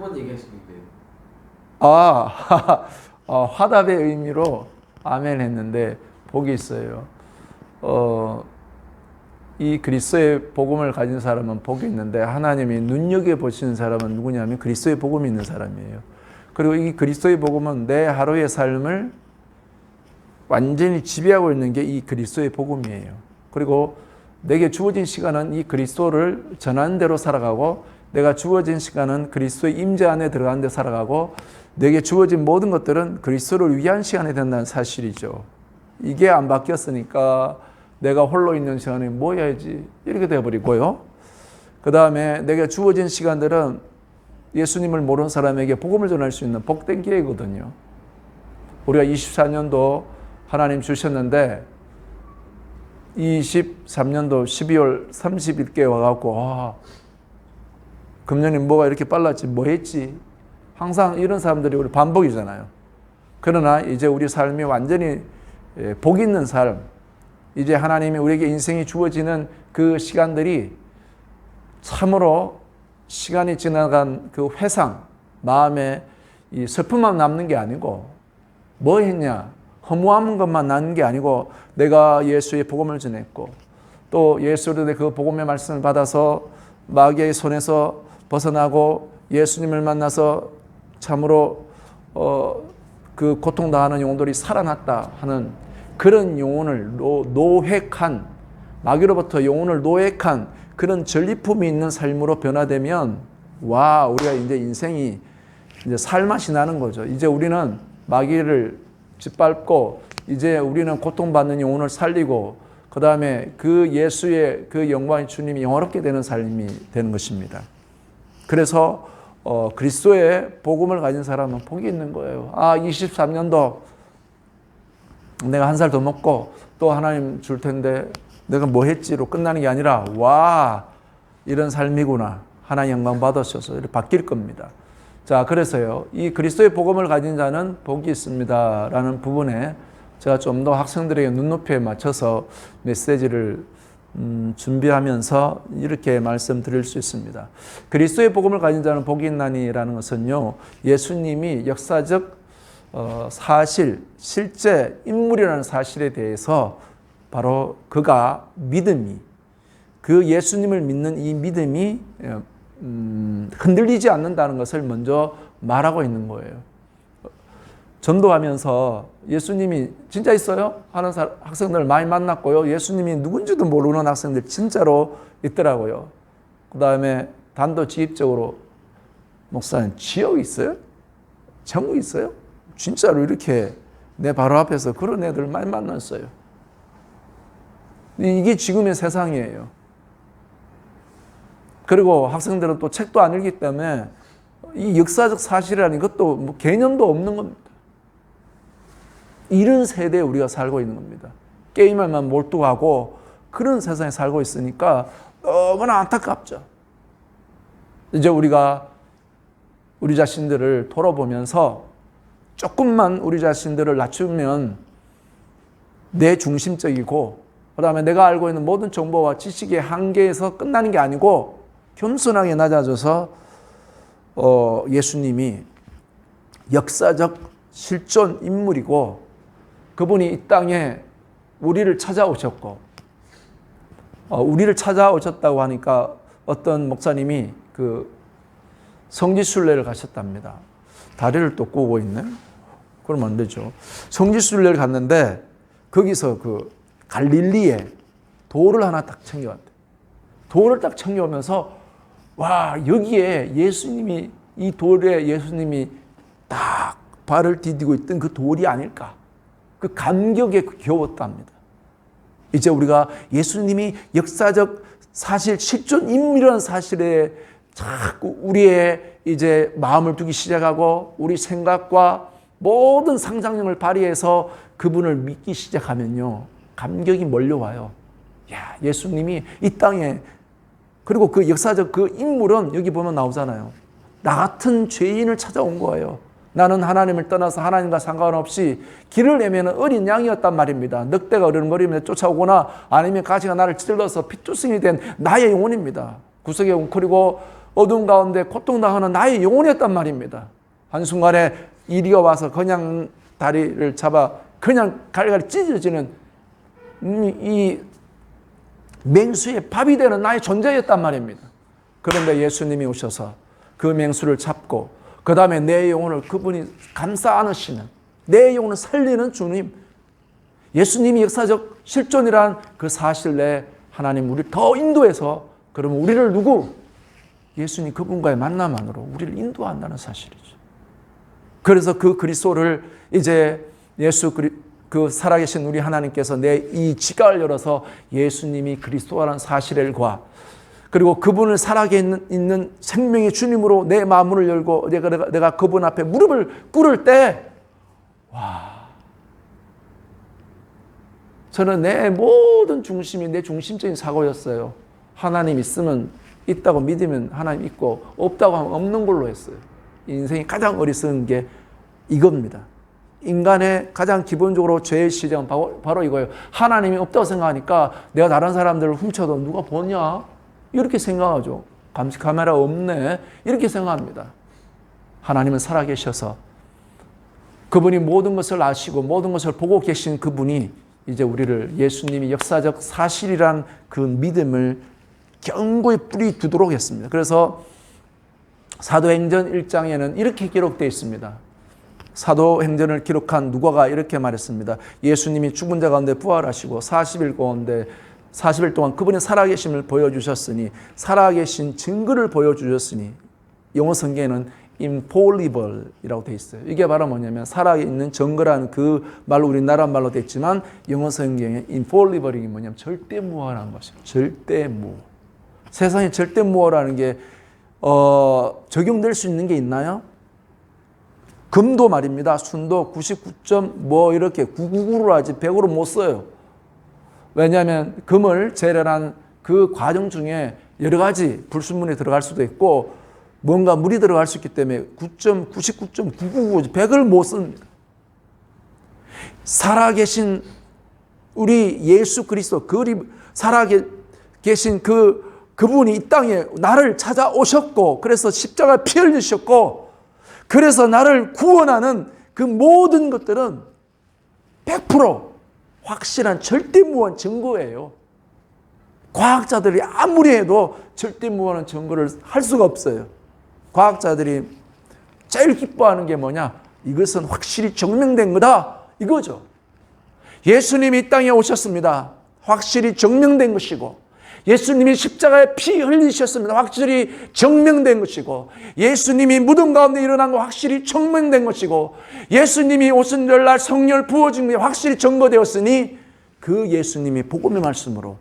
번 얘기하시는데. 화답의 의미로 아멘 했는데 복이 있어요. 이 그리스도의 복음을 가진 사람은 복이 있는데 하나님이 눈여겨보시는 사람은 누구냐면 그리스도의 복음이 있는 사람이에요. 그리고 이 그리스도의 복음은 내 하루의 삶을 완전히 지배하고 있는 게 이 그리스도의 복음이에요. 그리고 내게 주어진 시간은 이 그리스도를 전하는 대로 살아가고 내가 주어진 시간은 그리스도의 임재 안에 들어가는 데 살아가고 내게 주어진 모든 것들은 그리스도를 위한 시간이 된다는 사실이죠. 이게 안 바뀌었으니까 내가 홀로 있는 시간에 뭐 해야지 이렇게 되어버리고요. 그 다음에 내게 주어진 시간들은 예수님을 모르는 사람에게 복음을 전할 수 있는 복된 기회거든요. 우리가 24년도 하나님 주셨는데 23년도 12월 30일께 와갖고 금년에 뭐가 이렇게 빨랐지 뭐 했지 항상 이런 사람들이 우리 반복이잖아요. 그러나 이제 우리 삶이 완전히 복 있는 삶, 이제 하나님이 우리에게 인생이 주어지는 그 시간들이 참으로 시간이 지나간 그 회상, 마음에 이 슬픔만 남는 게 아니고 뭐 했냐, 허무한 것만 남는 게 아니고 내가 예수의 복음을 전했고 또 예수의 그 복음의 말씀을 받아서 마귀의 손에서 벗어나고 예수님을 만나서 참으로 그 고통당하는 영혼들이 살아났다 하는 그런 영혼을 노획한 마귀로부터 영혼을 노획한 그런 전리품이 있는 삶으로 변화되면 와 우리가 이제 인생이 이제 살맛이 나는 거죠. 이제 우리는 마귀를 짓밟고 이제 우리는 고통받는 영혼을 살리고 그 다음에 그 예수의 그 영광의 주님이 영화롭게 되는 삶이 되는 것입니다. 그래서 그리스도의 복음을 가진 사람은 복이 있는 거예요. 23년도 내가 한 살 더 먹고 또 하나님 줄 텐데 내가 뭐 했지로 끝나는 게 아니라 와 이런 삶이구나 하나님 영광 받으셔서 이렇게 바뀔 겁니다. 자 그래서요 이 그리스도의 복음을 가진 자는 복이 있습니다 라는 부분에 제가 좀 더 학생들에게 눈높이에 맞춰서 메시지를 준비하면서 이렇게 말씀드릴 수 있습니다. 그리스도의 복음을 가진 자는 복이 있나니라는 것은요 예수님이 역사적 사실, 실제 인물이라는 사실에 대해서 바로 그가 믿음이 그 예수님을 믿는 이 믿음이 흔들리지 않는다는 것을 먼저 말하고 있는 거예요. 전도하면서 예수님이 진짜 있어요? 하는 학생들 많이 만났고요. 예수님이 누군지도 모르는 학생들 진짜로 있더라고요. 그 다음에 단도직입적으로 목사님 지옥 있어요? 천국 있어요? 진짜로 이렇게 내 바로 앞에서 그런 애들 많이 만났어요. 이게 지금의 세상이에요. 그리고 학생들은 또 책도 안 읽기 때문에 이 역사적 사실이라는 것도 뭐 개념도 없는 겁니다. 이런 세대에 우리가 살고 있는 겁니다. 게임에만 몰두하고 그런 세상에 살고 있으니까 너무나 안타깝죠. 이제 우리가 우리 자신들을 돌아보면서 조금만 우리 자신들을 낮추면 내 중심적이고 그 다음에 내가 알고 있는 모든 정보와 지식의 한계에서 끝나는 게 아니고 겸손하게 낮아져서 예수님이 역사적 실존 인물이고 그분이 이 땅에 우리를 찾아오셨고 우리를 찾아오셨다고 하니까 어떤 목사님이 그 성지순례를 가셨답니다. 다리를 또 꼬고 있네. 그러면 안 되죠. 성지순례를 갔는데 거기서 그 갈릴리에 돌을 하나 딱 챙겨왔대. 돌을 딱 챙겨오면서 와 여기에 예수님이 이 돌에 예수님이 딱 발을 디디고 있던 그 돌이 아닐까. 그 감격에 겨웠답니다. 이제 우리가 예수님이 역사적 사실 실존 인물이라는 사실에 자꾸 우리의 이제 마음을 두기 시작하고 우리 생각과 모든 상상력을 발휘해서 그분을 믿기 시작하면요 감격이 몰려와요. 야 예수님이 이 땅에 그리고 그 역사적 그 인물은 여기 보면 나오잖아요. 나 같은 죄인을 찾아온 거예요. 나는 하나님을 떠나서 하나님과 상관없이 길을 헤매는 어린 양이었단 말입니다. 늑대가 어른거리며 쫓아오거나 아니면 가시가 나를 찔러서 피투성이 된 나의 영혼입니다. 구석에 웅크리고 어둠 가운데 고통당하는 나의 영혼이었단 말입니다. 한순간에 이리가 와서 그냥 다리를 잡아 그냥 갈갈이 찢어지는 이 맹수의 밥이 되는 나의 존재였단 말입니다. 그런데 예수님이 오셔서 그 맹수를 잡고 그 다음에 내 영혼을 그분이 감싸 안으시는, 내 영혼을 살리는 주님, 예수님이 역사적 실존이란 그 사실 내에 하나님 우리를 더 인도해서, 그러면 우리를 예수님 그분과의 만남만으로 우리를 인도한다는 사실이죠. 그래서 그 그리스도를 이제 그 살아계신 우리 하나님께서 내 이 지각을 열어서 예수님이 그리스도라는 사실과 그리고 그분을 살아있는 생명의 주님으로 내 마음을 열고 내가 그분 앞에 무릎을 꿇을 때, 저는 내 모든 중심이 내 중심적인 사고였어요. 하나님 있으면 있다고 믿으면 하나님 있고 없다고 하면 없는 걸로 했어요. 인생이 가장 어리석은 게 이겁니다. 인간의 가장 기본적으로 죄의 시작은 바로 이거예요. 하나님이 없다고 생각하니까 내가 다른 사람들을 훔쳐도 누가 보냐? 이렇게 생각하죠. 감시 카메라 없네. 이렇게 생각합니다. 하나님은 살아계셔서 그분이 모든 것을 아시고 모든 것을 보고 계신 그분이 이제 우리를 예수님이 역사적 사실이란 그 믿음을 견고히 뿌리 두도록 했습니다. 그래서 사도행전 1장에는 이렇게 기록되어 있습니다. 사도행전을 기록한 누가가 이렇게 말했습니다. 예수님이 죽은 자 가운데 부활하시고 40일 동안 그분의 살아계심을 보여주셨으니, 살아계신 증거를 보여주셨으니, 영어 성경에는 infallible이라고 되어 있어요. 이게 바로 뭐냐면 살아있는 증거라는 그 말로 우리나라 말로 되어 있지만 영어 성경에 infallible이 뭐냐면 절대무화라는 것입니다. 절대무. 세상에 절대무화라는 게 적용될 수 있는 게 있나요? 금도 말입니다. 순도 99. 이렇게 999로 하지 100으로 못 써요. 왜냐하면 금을 재련한 그 과정 중에 여러 가지 불순물이 들어갈 수도 있고 뭔가 물이 들어갈 수 있기 때문에 99.999 100을 못 씁니다. 살아계신 우리 예수 그리스도, 살아계신 그분이 이 땅에 나를 찾아오셨고, 그래서 십자가 피 흘리셨고, 그래서 나를 구원하는 그 모든 것들은 100% 확실한 절대무한 증거예요. 과학자들이 아무리 해도 절대무한한 증거를 할 수가 없어요. 과학자들이 제일 기뻐하는 게 뭐냐? 이것은 확실히 증명된 거다. 이거죠. 예수님이 이 땅에 오셨습니다. 확실히 증명된 것이고, 예수님이 십자가에 피 흘리셨습니다. 확실히 증명된 것이고, 예수님이 무덤 가운데 일어난 거 확실히 증명된 것이고, 예수님이 오신 날 성령을 부어준 게 확실히 증거되었으니, 그 예수님이 복음의 말씀으로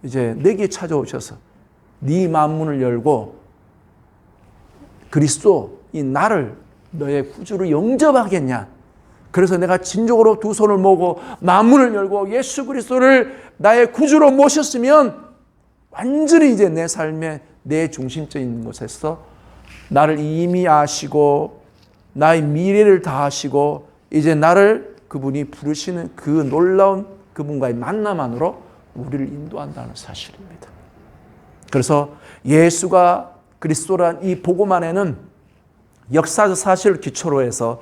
이제 내게 찾아오셔서 네 만문을 열고 그리스도 이 나를 너의 구주로 영접하겠냐? 그래서 내가 진정으로 두 손을 모으고 만문을 열고 예수 그리스도를 나의 구주로 모셨으면 완전히 이제 내 삶의 내 중심적인 곳에서 나를 이미 아시고 나의 미래를 다 아시고 이제 나를 그분이 부르시는 그 놀라운 그분과의 만남 안으로 우리를 인도한다는 사실입니다. 그래서 예수가 그리스도란 이 복음 안에는 역사적 사실을 기초로 해서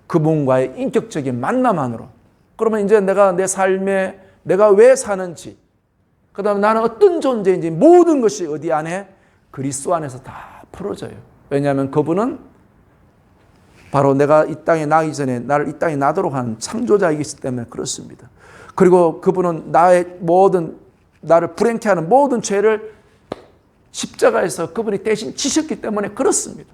그분과의 인격적인 만남 안으로, 그러면 이제 내가 내 삶에 내가 왜 사는지, 그 다음에 나는 어떤 존재인지 모든 것이 어디 안에? 그리스도 안에서 다 풀어져요. 왜냐하면 그분은 바로 내가 이 땅에 나기 전에 나를 이 땅에 나도록 하는 창조자이기 때문에 그렇습니다. 그리고 그분은 나를 불행케 하는 모든 죄를 십자가에서 그분이 대신 지셨기 때문에 그렇습니다.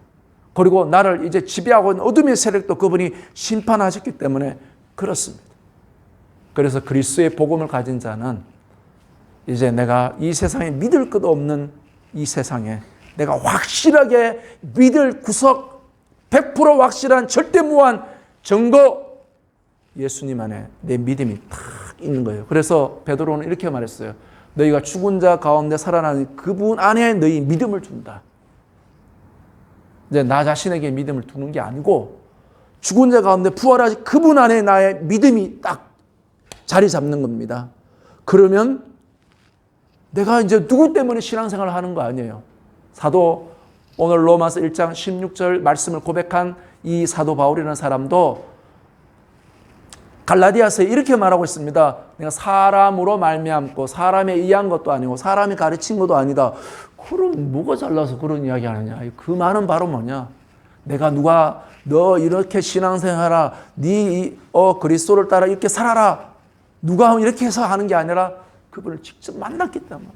그리고 나를 이제 지배하고 있는 어둠의 세력도 그분이 심판하셨기 때문에 그렇습니다. 그래서 그리스도의 복음을 가진 자는 이제 내가 이 세상에 믿을 것 없는 이 세상에 내가 확실하게 믿을 구석 100% 확실한 절대무한 증거, 예수님 안에 내 믿음이 딱 있는 거예요. 그래서 베드로는 이렇게 말했어요. 너희가 죽은 자 가운데 살아나는 그분 안에 너희 믿음을 둔다. 이제 나 자신에게 믿음을 두는 게 아니고 죽은 자 가운데 부활하신 그분 안에 나의 믿음이 딱 자리 잡는 겁니다. 그러면 내가 이제 누구 때문에 신앙생활을 하는 거 아니에요. 사도 오늘 로마서 1장 16절 말씀을 고백한 이 사도 바울이라는 사람도 갈라디아서에 이렇게 말하고 있습니다. 내가 사람으로 말미암고 사람에 의한 것도 아니고 사람이 가르친 것도 아니다. 그럼 뭐가 잘나서 그런 이야기 하느냐. 그 말은 바로 뭐냐. 내가 누가 너 이렇게 신앙생활하라. 네 그리스도를 따라 이렇게 살아라. 누가 이렇게 해서 하는 게 아니라 그분을 직접 만났기 때문에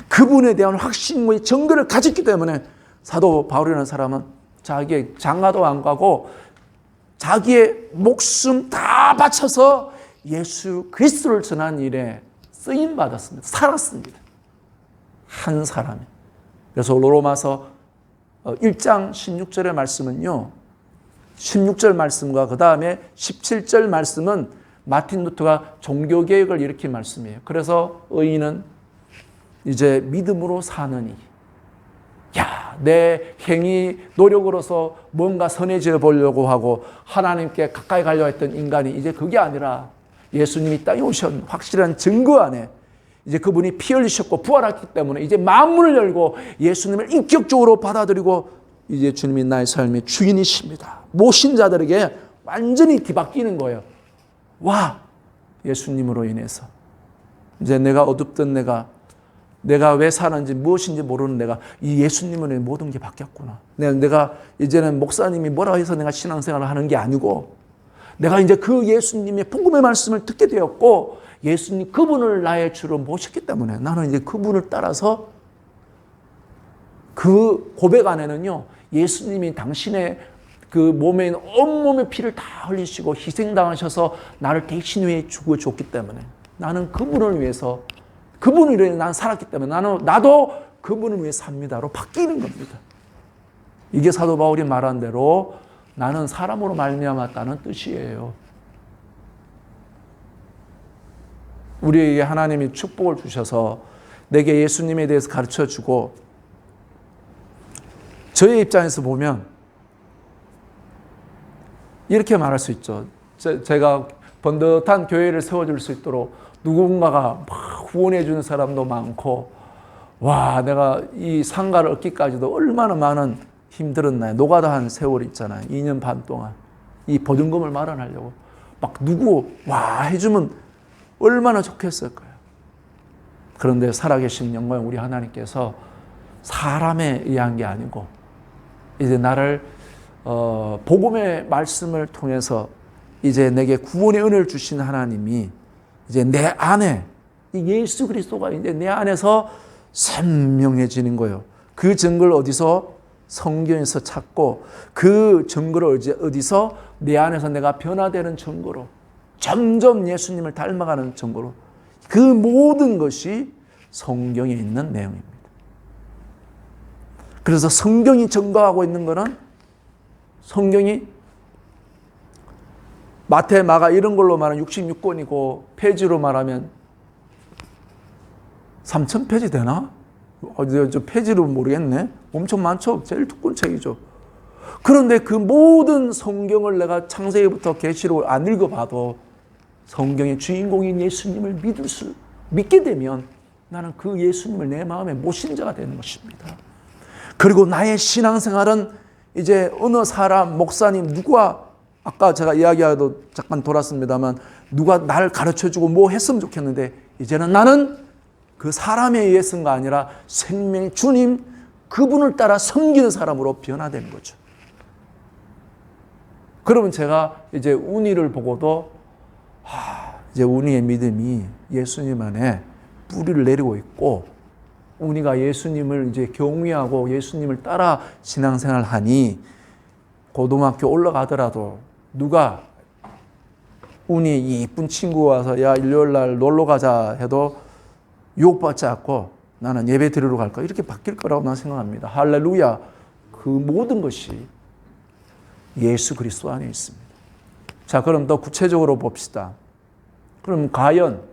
그분에 대한 확신의 증거를 가졌기 때문에 사도 바울이라는 사람은 자기의 장가도 안 가고 자기의 목숨 다 바쳐서 예수 그리스도를 전한 일에 쓰임 받았습니다. 살았습니다. 한 사람이. 그래서 로마서 1장 16절의 말씀은요. 16절 말씀과 그 다음에 17절 말씀은 마틴 루터가 종교개혁을 일으킨 말씀이에요. 그래서 의인은 이제 믿음으로 사느니. 야, 내 행위 노력으로서 뭔가 선해져 보려고 하고 하나님께 가까이 가려고 했던 인간이 이제 그게 아니라 예수님이 땅에 오신 확실한 증거 안에 이제 그분이 피 흘리셨고 부활했기 때문에 이제 마음문을 열고 예수님을 인격적으로 받아들이고 이제 주님이 나의 삶의 주인이십니다. 모신 자들에게 완전히 뒤바뀌는 거예요. 와, 예수님으로 인해서 이제 내가 어둡던 내가 왜 사는지 무엇인지 모르는 내가 이 예수님으로 모든 게 바뀌었구나. 내가 이제는 목사님이 뭐라 해서 내가 신앙생활을 하는 게 아니고 내가 이제 그 예수님의 복음의 말씀을 듣게 되었고 예수님 그분을 나의 주로 모셨기 때문에 나는 이제 그분을 따라서 그 고백 안에는요. 예수님이 당신의 그 몸에 있는 온몸의 피를 다 흘리시고 희생당하셔서 나를 대신 위해 죽어줬기 때문에 나는 그분을 위해서 그분을 위해 난 살았기 때문에 나도 그분을 위해 삽니다로 바뀌는 겁니다. 이게 사도 바울이 말한 대로 나는 사람으로 말미암았다는 뜻이에요. 우리에게 하나님이 축복을 주셔서 내게 예수님에 대해서 가르쳐주고 저의 입장에서 보면 이렇게 말할 수 있죠. 제가 번듯한 교회를 세워줄 수 있도록 누군가가 막 후원해 주는 사람도 많고 와 내가 이 상가를 얻기까지도 얼마나 많은 힘들었나요. 노가다한 세월이 있잖아요. 2년 반 동안 이 보증금을 마련하려고 막 누구 와 해주면 얼마나 좋겠을 거예요. 그런데 살아계신 영광의 우리 하나님께서 사람에 의한 게 아니고 이제 나를 복음의 말씀을 통해서 이제 내게 구원의 은혜를 주신 하나님이 이제 내 안에 이 예수 그리스도가 이제 내 안에서 선명해지는 거예요. 그 증거를 어디서? 성경에서 찾고 그 증거를 어디서? 내 안에서 내가 변화되는 증거로 점점 예수님을 닮아가는 증거로 그 모든 것이 성경에 있는 내용입니다. 그래서 성경이 증거하고 있는 것은 성경이 마태, 마가 이런 걸로 말하면 66권이고 페이지로 말하면 3,000페이지 되나? 저 페이지로 모르겠네. 엄청 많죠. 제일 두꺼운 책이죠. 그런데 그 모든 성경을 내가 창세기부터 계시록을 안 읽어봐도 성경의 주인공인 예수님을 믿게 되면 나는 그 예수님을 내 마음에 모신 자가 되는 것입니다. 그리고 나의 신앙생활은 이제 어느 사람, 목사님, 누가 아까 제가 이야기하도 잠깐 돌았습니다만 누가 나를 가르쳐주고 뭐 했으면 좋겠는데 이제는 나는 그 사람에 의해서가 아니라 생명의 주님 그분을 따라 섬기는 사람으로 변화되는 거죠. 그러면 제가 이제 운이를 보고도 이제 운이의 믿음이 예수님 안에 뿌리를 내리고 있고 운이가 예수님을 이제 경외하고 예수님을 따라 신앙생활 하니 고등학교 올라가더라도 누가 운이 이쁜 친구가 와서 야 일요일 날 놀러 가자 해도 유혹받지 않고 나는 예배 드리러 갈까 이렇게 바뀔 거라고 나는 생각합니다. 할렐루야. 그 모든 것이 예수 그리스도 안에 있습니다. 자, 그럼 더 구체적으로 봅시다. 그럼 과연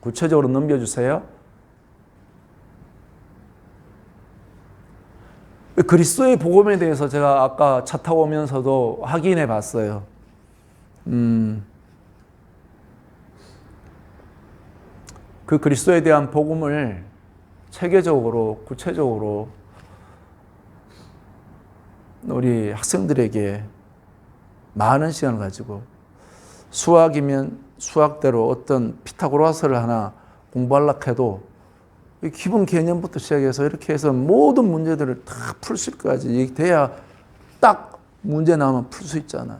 구체적으로 넘겨주세요. 그리스도의 복음에 대해서 제가 아까 차 타고 오면서도 확인해 봤어요. 그 그리스도에 대한 복음을 체계적으로, 구체적으로 우리 학생들에게 많은 시간을 가지고 수학이면 수학대로 어떤 피타고라스를 하나 공부하려고 해도 기본 개념부터 시작해서 이렇게 해서 모든 문제들을 다 풀 수 있까지 돼야 딱 문제 나오면 풀 수 있잖아요.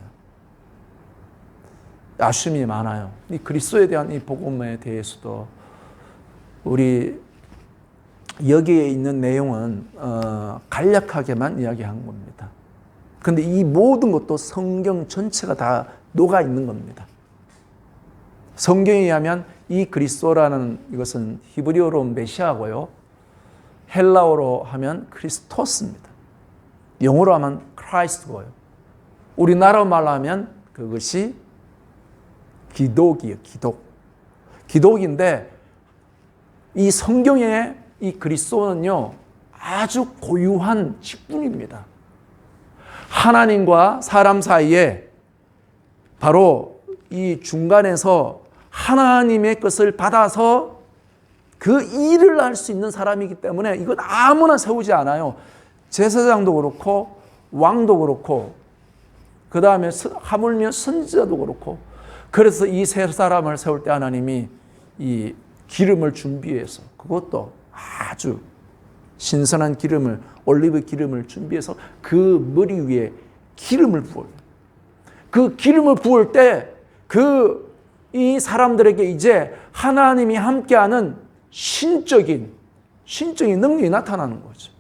아쉬움이 많아요. 이 그리스도에 대한 이 복음에 대해서도 우리 여기에 있는 내용은 간략하게만 이야기한 겁니다. 그런데 이 모든 것도 성경 전체가 다 녹아 있는 겁니다. 성경에 의하면 이 그리스도라는 이것은 히브리어로 메시아고요. 헬라어로 하면 크리스토스입니다. 영어로 하면 크라이스트고요. 우리나라 말로 하면 그것이 기독이에요. 기독인데 이 성경의 이 그리스도는요, 아주 고유한 직분입니다. 하나님과 사람 사이에 바로 이 중간에서 하나님의 것을 받아서 그 일을 할 수 있는 사람이기 때문에 이건 아무나 세우지 않아요. 제사장도 그렇고 왕도 그렇고 그 다음에 하물며 선지자도 그렇고, 그래서 이 세 사람을 세울 때 하나님이 이 기름을 준비해서, 그것도 아주 신선한 기름을, 올리브 기름을 준비해서 그 머리 위에 기름을 부어요. 그 기름을 부을 때 이 사람들에게 이제 하나님이 함께하는 신적인 능력이 나타나는 거죠.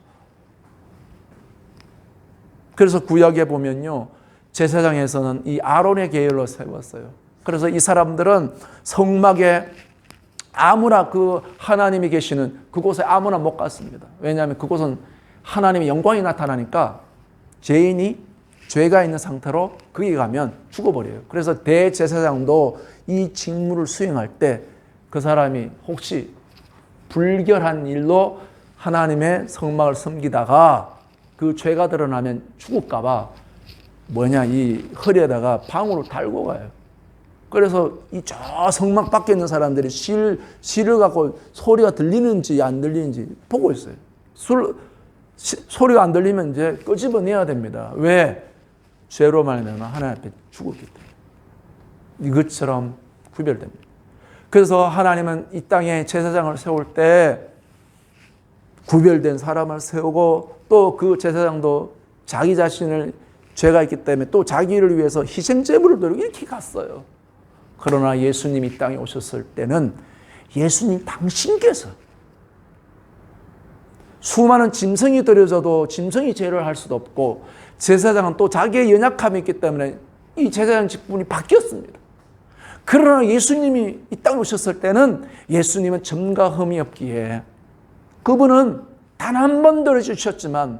그래서 구약에 보면요, 제사장에서는 이 아론의 계열로 세웠어요. 그래서 이 사람들은 성막에 아무나 그 하나님이 계시는 그곳에 아무나 못 갔습니다. 왜냐하면 그곳은 하나님의 영광이 나타나니까 죄인이 죄가 있는 상태로 거기 가면 죽어버려요. 그래서 대제사장도 이 직무를 수행할 때 그 사람이 혹시 불결한 일로 하나님의 성막을 섬기다가 그 죄가 드러나면 죽을까봐 이 허리에다가 방울을 달고 가요. 그래서 이 저 성막 밖에 있는 사람들이 실을 갖고 소리가 들리는지 안 들리는지 보고 있어요. 소리가 안 들리면 이제 끄집어내야 됩니다. 왜? 죄로 말하면 하나님 앞에 죽었기 때문에. 이것처럼 구별됩니다. 그래서 하나님은 이 땅에 제사장을 세울 때 구별된 사람을 세우고, 또 그 제사장도 자기 자신을 죄가 있기 때문에 또 자기를 위해서 희생제물을 드리고 이렇게 갔어요. 그러나 예수님이 이 땅에 오셨을 때는 예수님 당신께서 수많은 짐승이 드려져도 짐승이 죄를 할 수도 없고, 제사장은 또 자기의 연약함이 있기 때문에 이 제사장 직분이 바뀌었습니다. 그러나 예수님이 이 땅에 오셨을 때는 예수님은 점과 흠이 없기에 그분은 단 한 번 들어주셨지만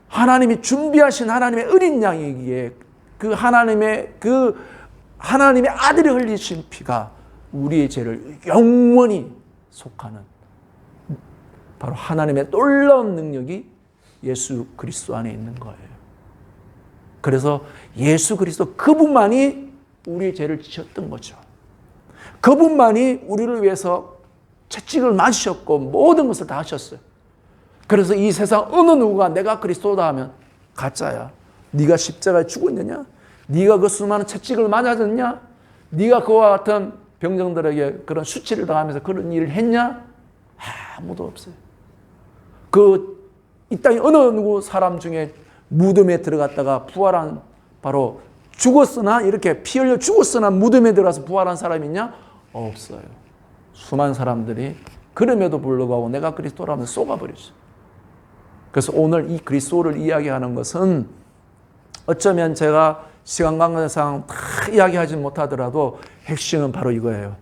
하나님이 준비하신 하나님의 어린 양이기에 그 하나님의 아들이 흘리신 피가 우리의 죄를 영원히 속하는 바로 하나님의 놀라운 능력이 예수 그리스도 안에 있는 거예요. 그래서 예수 그리스도 그분만이 우리의 죄를 지셨던 거죠. 그분만이 우리를 위해서 채찍을 맞으셨고 모든 것을 다 하셨어요. 그래서 이 세상 어느 누구가 내가 그리스도다 하면 가짜야. 네가 십자가에 죽었느냐? 네가 그 수많은 채찍을 맞았느냐? 네가 그와 같은 병정들에게 그런 수치를 당하면서 그런 일을 했냐? 아무도 없어요. 이 땅에 어느 누구 사람 중에 무덤에 들어갔다가 부활한, 바로 죽었으나 이렇게 피 흘려 죽었으나 무덤에 들어가서 부활한 사람이 있냐? 없어요. 수많은 사람들이 그럼에도 불구하고 내가 그리스도라면 쏘가버리죠. 그래서 오늘 이 그리스도를 이야기하는 것은 어쩌면 제가 시간 관계상 다 이야기하지 못하더라도 핵심은 바로 이거예요.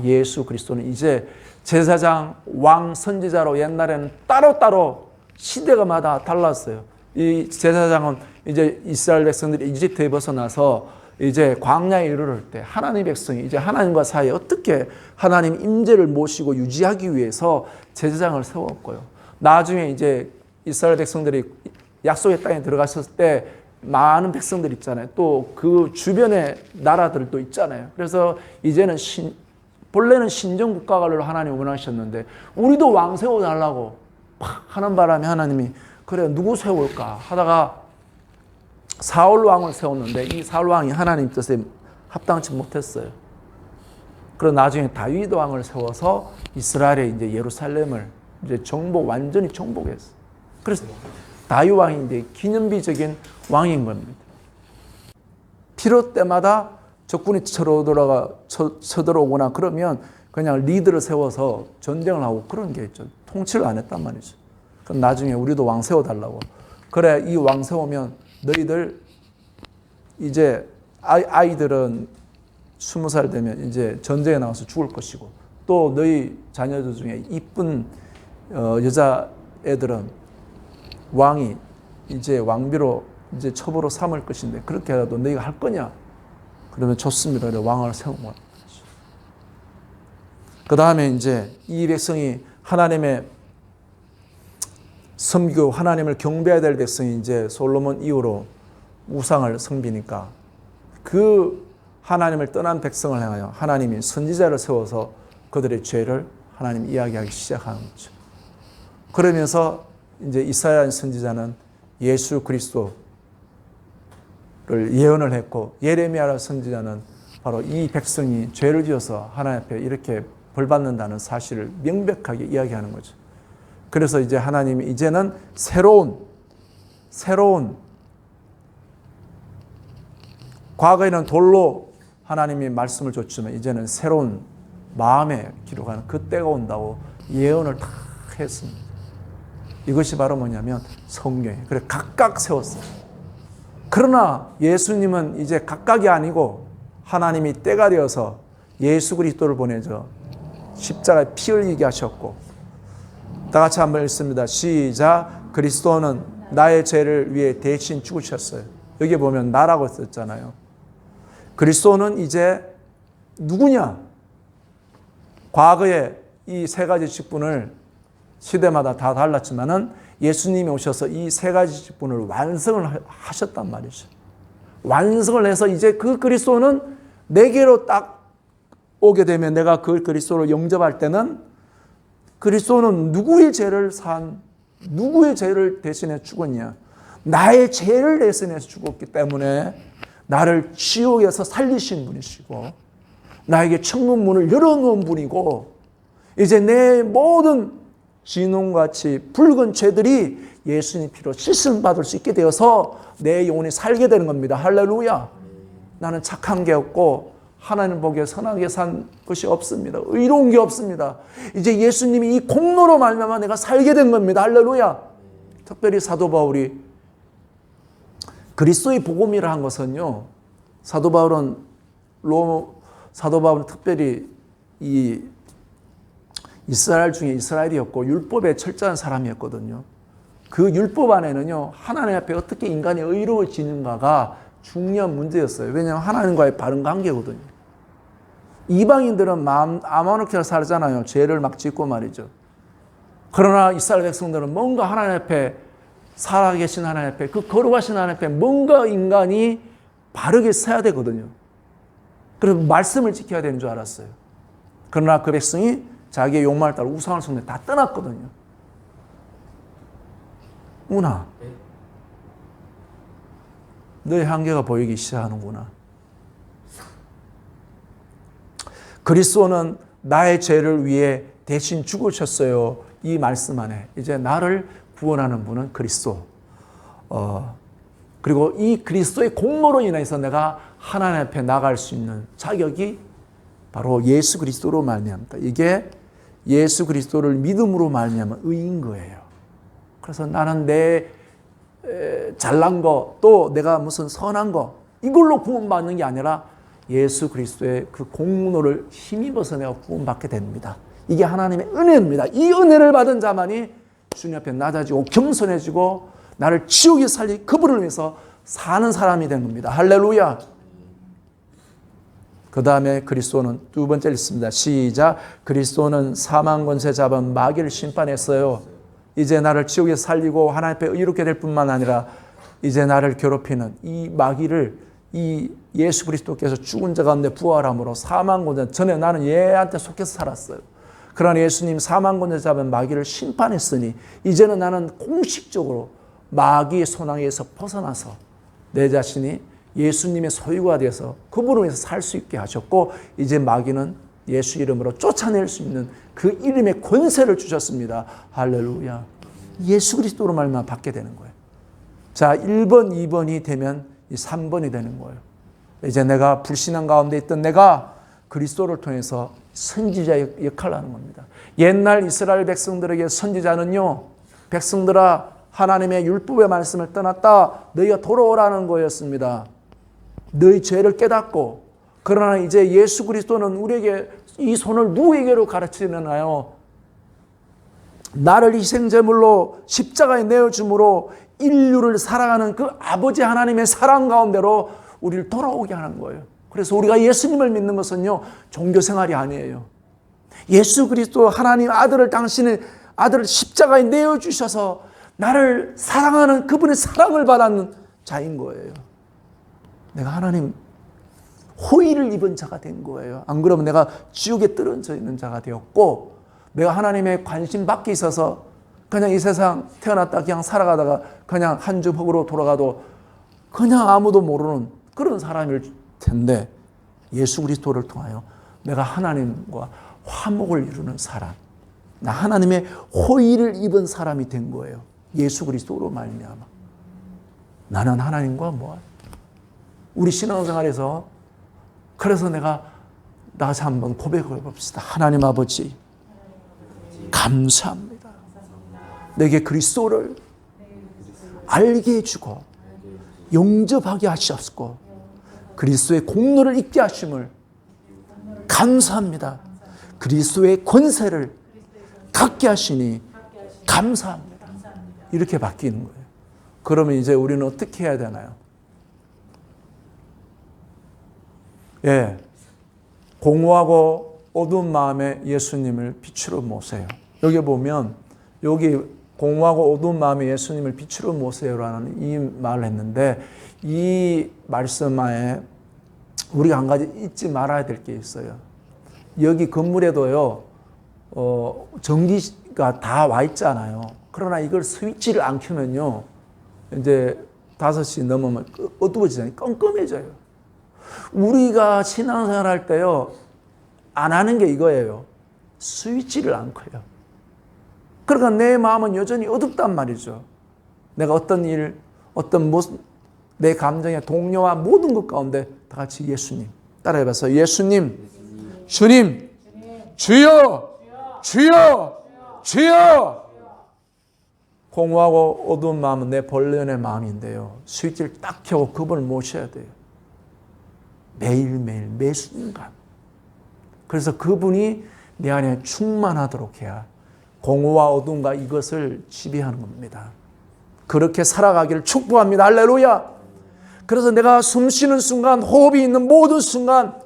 예수 그리스도는 이제 제사장, 왕, 선지자로 옛날에는 따로따로 시대가마다 달랐어요. 이 제사장은 이제 이스라엘 백성들이 이집트에 벗어나서 이제 광야에 이르를 때 하나님 백성이 이제 하나님과 사이에 어떻게 하나님 임재를 모시고 유지하기 위해서 제사장을 세웠고요. 나중에 이제 이스라엘 백성들이 약속의 땅에 들어갔을 때 많은 백성들 있잖아요. 또 그 주변의 나라들도 있잖아요. 그래서 이제는 본래는 신정 국가를 하나님 원하셨는데 우리도 왕 세워달라고 하는 바람에 하나님이 그래 누구 세울까 하다가 사울 왕을 세웠는데 이 사울 왕이 하나님 뜻에 합당치 못했어요. 그리고 나중에 다윗 왕을 세워서 이스라엘의 이제 예루살렘을 이제 완전히 정복했어. 그래서 다윗 왕이 이제 기념비적인 왕인 겁니다. 필요 때마다 적군이 쳐들어오거나 그러면 그냥 리더를 세워서 전쟁을 하고 그런 게 있죠. 통치를 안 했단 말이죠. 그럼 나중에 우리도 왕 세워달라고. 그래, 이 왕 세우면 너희들 이제 아이들은 20살 되면 이제 전쟁에 나가서 죽을 것이고 또 너희 자녀들 중에 이쁜 여자애들은 왕이 이제 왕비로 이제 첩으로 삼을 것인데 그렇게라도 너희가 할 거냐? 그러면 좋습니다. 왕을 세운 거예요. 그 다음에 이제 이 백성이 하나님의 섬기고 하나님을 경배해야 될 백성이 이제 솔로몬 이후로 우상을 섬기니까 그 하나님을 떠난 백성을 향하여 하나님이 선지자를 세워서 그들의 죄를 하나님 이야기하기 시작하는 거죠. 그러면서 이제 이사야 선지자는 예수 그리스도를 예언을 했고 예레미야 선지자는 바로 이 백성이 죄를 지어서 하나님 앞에 이렇게 벌 받는다는 사실을 명백하게 이야기하는 거죠. 그래서 이제 하나님이 이제는 새로운 과거에는 돌로 하나님이 말씀을 줬지만 이제는 새로운 마음에 기록하는 그 때가 온다고 예언을 다 했습니다. 이것이 바로 뭐냐면 성경이에요. 그래 각각 세웠어요. 그러나 예수님은 이제 각각이 아니고 하나님이 때가 되어서 예수 그리스도를 보내줘 십자가에 피 흘리게 하셨고 다 같이 한번 읽습니다. 시작. 그리스도는 나의 죄를 위해 대신 죽으셨어요. 여기 보면 나라고 썼잖아요. 그리스도는 이제 누구냐? 과거에 이 세 가지 직분을 시대마다 다 달랐지만은 예수님이 오셔서 이 세 가지 직분을 완성을 하셨단 말이죠. 완성을 해서 이제 그 그리스도는 내게로 딱 오게 되면 내가 그 그리스도를 영접할 때는 그리스도는 누구의 죄를 대신해 죽었냐? 나의 죄를 대신해서 죽었기 때문에 나를 지옥에서 살리신 분이시고 나에게 천국문을 열어놓은 분이고 이제 내 모든 진홍같이 붉은 죄들이 예수님 피로 씻음받을 수 있게 되어서 내 영혼이 살게 되는 겁니다. 할렐루야. 나는 착한 게 없고 하나님 보기에 선하게 산 것이 없습니다. 의로운 게 없습니다. 이제 예수님이 이 공로로 말미암아 내가 살게 된 겁니다. 할렐루야. 특별히 사도 바울이 그리스도의 복음이라 한 것은요. 사도 바울은 특별히 이 이스라엘 중에 이스라엘이었고 율법에 철저한 사람이었거든요. 그 율법 안에는요. 하나님 앞에 어떻게 인간이 의로워지는가가 중요한 문제였어요. 왜냐하면 하나님과의 바른 관계거든요. 이방인들은 마음 아무렇게나 살잖아요. 죄를 막 짓고 말이죠. 그러나 이스라엘 백성들은 뭔가 하나님 앞에 살아계신 하나님 앞에 그 거룩하신 하나님 앞에 뭔가 인간이 바르게 서야 되거든요. 그래서 말씀을 지켜야 되는 줄 알았어요. 그러나 그 백성이 자기의 욕망을 따라 우상을 숭배 다 떠났거든요. 문화. 너의 한계가 보이기 시작하는구나. 그리스도는 나의 죄를 위해 대신 죽으셨어요. 이 말씀 안에 이제 나를 구원하는 분은 그리스도. 그리고 이 그리스도의 공로로 인해서 내가 하나님 앞에 나갈 수 있는 자격이 바로 예수 그리스도로 말미암다. 이게 예수 그리스도를 믿음으로 말미암은 의인 거예요. 그래서 나는 내 잘난 거 또 내가 무슨 선한 거 이걸로 구원받는 게 아니라 예수 그리스도의 그 공로를 힘입어서 내가 구원받게 됩니다. 이게 하나님의 은혜입니다. 이 은혜를 받은 자만이 주님 앞에 낮아지고 겸손해지고 나를 지옥에 살리 그분을 위해서 사는 사람이 된 겁니다. 할렐루야. 그 다음에 그리스도는 두 번째 읽습니다. 시작. 그리스도는 사망 권세 잡은 마귀를 심판했어요. 이제 나를 지옥에 살리고 하나님 앞에 의롭게 될 뿐만 아니라 이제 나를 괴롭히는 이 마귀를 이 예수 그리스도께서 죽은 자 가운데 부활함으로 사망 권세 전에 나는 얘한테 속해서 살았어요. 그러나 예수님 사망 권세 잡은 마귀를 심판했으니 이제는 나는 공식적으로 마귀의 손아귀에서 벗어나서 내 자신이 예수님의 소유가 되어서 그분을 위해서 살 수 있게 하셨고, 이제 마귀는 예수 이름으로 쫓아낼 수 있는 그 이름의 권세를 주셨습니다. 할렐루야. 예수 그리스도로 말미암아 받게 되는 거예요. 자, 1번, 2번이 되면 이 3번이 되는 거예요. 이제 내가 불신앙 가운데 있던 내가 그리스도를 통해서 선지자의 역할을 하는 겁니다. 옛날 이스라엘 백성들에게 선지자는요, 백성들아 하나님의 율법의 말씀을 떠났다 너희가 돌아오라는 거였습니다. 너희 죄를 깨닫고. 그러나 이제 예수 그리스도는 우리에게 이 손을 누구에게로 가르치느냐요? 나를 희생제물로 십자가에 내어줌으로 인류를 사랑하는 그 아버지 하나님의 사랑 가운데로 우리를 돌아오게 하는 거예요. 그래서 우리가 예수님을 믿는 것은요, 종교생활이 아니에요. 예수 그리스도 하나님 아들을, 당신의 아들을 십자가에 내어주셔서 나를 사랑하는 그분의 사랑을 받는 자인 거예요. 내가 하나님 호의를 입은 자가 된 거예요. 안 그러면 내가 지옥에 떨어져 있는 자가 되었고, 내가 하나님의 관심 밖에 있어서 그냥 이 세상 태어났다 그냥 살아가다가 그냥 한 줌 흙으로 돌아가도 그냥 아무도 모르는 그런 사람일 텐데, 예수 그리스도를 통하여 내가 하나님과 화목을 이루는 사람, 나 하나님의 호의를 입은 사람이 된 거예요. 예수 그리스도로 말미암아. 나는 하나님과 뭐 우리 신앙생활에서, 그래서 내가 다시 한번 고백을 해봅시다. 하나님 아버지 감사합니다. 내게 그리스도를 알게 해주고 영접하게 하시옵고 그리스도의 공로를 잊게 하심을 감사합니다. 그리스도의 권세를 갖게 하시니 감사합니다. 이렇게 바뀌는 거예요. 그러면 이제 우리는 어떻게 해야 되나요? 예, 공허하고 어두운 마음에 예수님을 빛으로 모세요. 여기 보면 여기 공허하고 어두운 마음에 예수님을 빛으로 모세요라는 이 말을 했는데, 이 말씀에 우리가 한 가지 잊지 말아야 될 게 있어요. 여기 건물에도요, 전기가 다 와 있잖아요. 그러나 이걸 스위치를 안 켜면요, 이제 5시 넘으면 어두워지잖아요. 깜깜해져요. 우리가 신앙생활 할 때요, 안 하는 게 이거예요. 스위치를 안 켜요. 그러니까 내 마음은 여전히 어둡단 말이죠. 내가 어떤 일, 어떤 모습, 내 감정의 동료와 모든 것 가운데 다 같이 예수님 따라해봐서 예수님, 주님, 주여, 주여, 주여. 공허하고 어두운 마음은 내 본연의 마음인데요, 스위치를 딱 켜고 그분을 모셔야 돼요. 매일매일 매 순간. 그래서 그분이 내 안에 충만하도록 해야 공허와 어둠과 이것을 지배하는 겁니다. 그렇게 살아가기를 축복합니다. 할렐루야. 그래서 내가 숨 쉬는 순간, 호흡이 있는 모든 순간,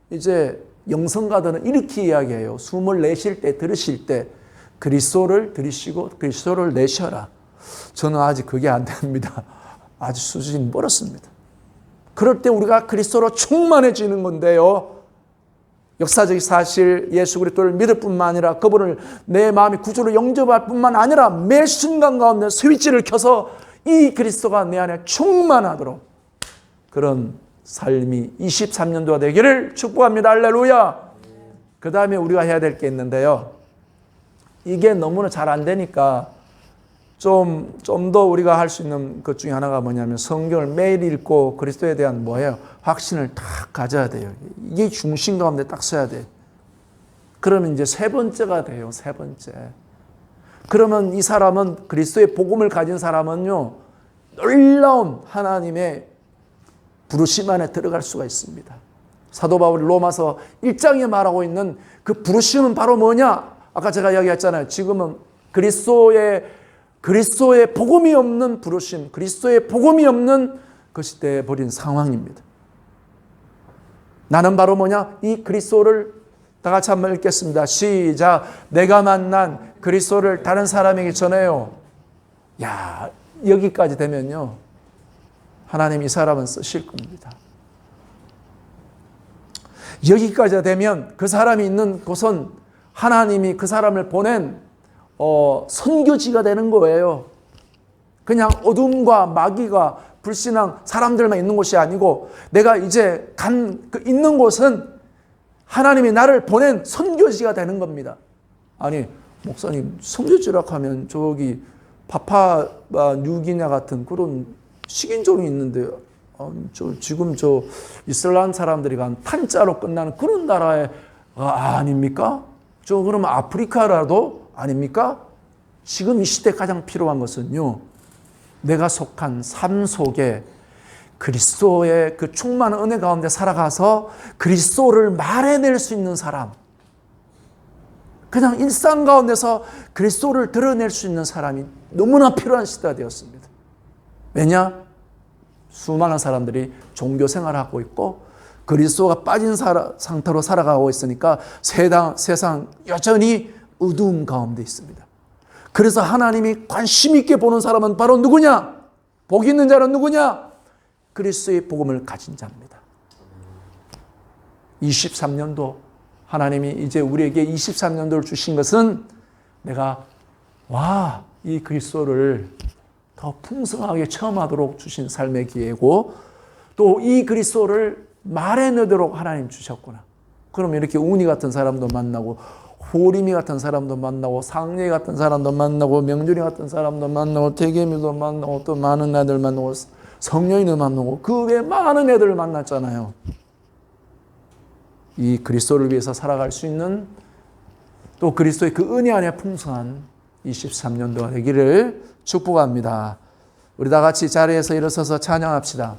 이제 영성가들은 이렇게 이야기해요. 숨을 내쉴 때, 들으실 때 그리스도를 들이쉬고 그리스도를 내셔라. 저는 아직 그게 안 됩니다. 아주 수준이 멀었습니다. 그럴 때 우리가 그리스도로 충만해지는 건데요, 역사적 사실 예수 그리스도를 믿을 뿐만 아니라 그분을 내 마음의 구주로 영접할 뿐만 아니라 매 순간 가운데 스위치를 켜서 이 그리스도가 내 안에 충만하도록 그런 삶이 23년도가 되기를 축복합니다. 할렐루야. 그 다음에 우리가 해야 될 게 있는데요, 이게 너무나 잘 안 되니까 좀 더 우리가 할 수 있는 것 중에 하나가 뭐냐면, 성경을 매일 읽고 그리스도에 대한 뭐예요? 확신을 딱 가져야 돼요. 이게 중심 가운데 딱 서야 돼요. 그러면 이제 세 번째가 돼요. 세 번째. 그러면 이 사람은, 그리스도의 복음을 가진 사람은요, 놀라운 하나님의 부르심 안에 들어갈 수가 있습니다. 사도 바울이 로마서 1장에 말하고 있는 그 부르심은 바로 뭐냐? 아까 제가 이야기했잖아요. 지금은 그리스도의 복음이 없는 부르심, 그리스도의 복음이 없는 것이 되어버린 상황입니다. 나는 바로 뭐냐? 이 그리스도를 다 같이 한번 읽겠습니다. 시작. 내가 만난 그리스도를 다른 사람에게 전해요. 야, 여기까지 되면요, 하나님 이 사람은 쓰실 겁니다. 여기까지 되면 그 사람이 있는 곳은 하나님이 그 사람을 보낸 선교지가 되는 거예요. 그냥 어둠과 마귀가 불신앙 사람들만 있는 곳이 아니고 내가 이제 있는 곳은 하나님이 나를 보낸 선교지가 되는 겁니다. 아니 목사님 선교지라고 하면 저기 파푸아 뉴기냐 같은 그런 식인종이 있는데 지금 저 이슬람 사람들이 간 탄자로 끝나는 그런 나라에 아닙니까? 저 그러면 아프리카라도 아닙니까? 지금 이 시대에 가장 필요한 것은요, 내가 속한 삶 속에 그리스도의 그 충만한 은혜 가운데 살아가서 그리스도를 말해낼 수 있는 사람, 그냥 일상 가운데서 그리스도를 드러낼 수 있는 사람이 너무나 필요한 시대가 되었습니다. 왜냐? 수많은 사람들이 종교 생활을 하고 있고 그리스도가 빠진 상태로 살아가고 있으니까 세상 여전히 어두움 가운데 있습니다. 그래서 하나님이 관심 있게 보는 사람은 바로 누구냐? 복 있는 자는 누구냐? 그리스도의 복음을 가진 자입니다. 23년도 하나님이 이제 우리에게 23년도를 주신 것은 내가 이 그리스도를 더 풍성하게 체험하도록 주신 삶의 기회고 또 이 그리스도를 말해내도록 하나님 주셨구나. 그럼 이렇게 운이 같은 사람도 만나고 호림이 같은 사람도 만나고 상례 같은 사람도 만나고 명준이 같은 사람도 만나고 대개미도 만나고 또 많은 애들 만나고 성령이도 만나고 그 외에 많은 애들을 만났잖아요. 이 그리스도를 위해서 살아갈 수 있는 또 그리스도의 그 은혜 안에 풍성한 23년도가 되기를 축복합니다. 우리 다 같이 자리에서 일어서서 찬양합시다.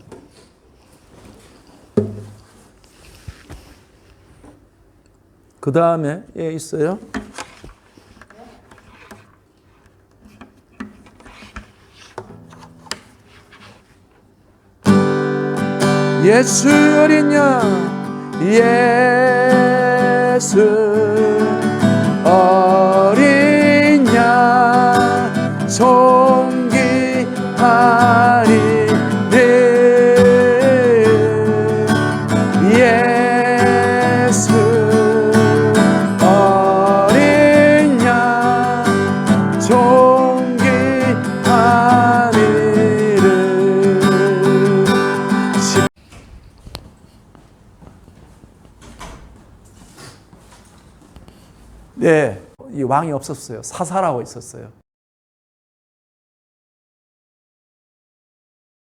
그 다음에 있어요. 예수 어린 양, 예수 어린 양 존귀하리 예수 어린 양 존귀하리를. 네, 이 왕이 없었어요. 사사라고 있었어요.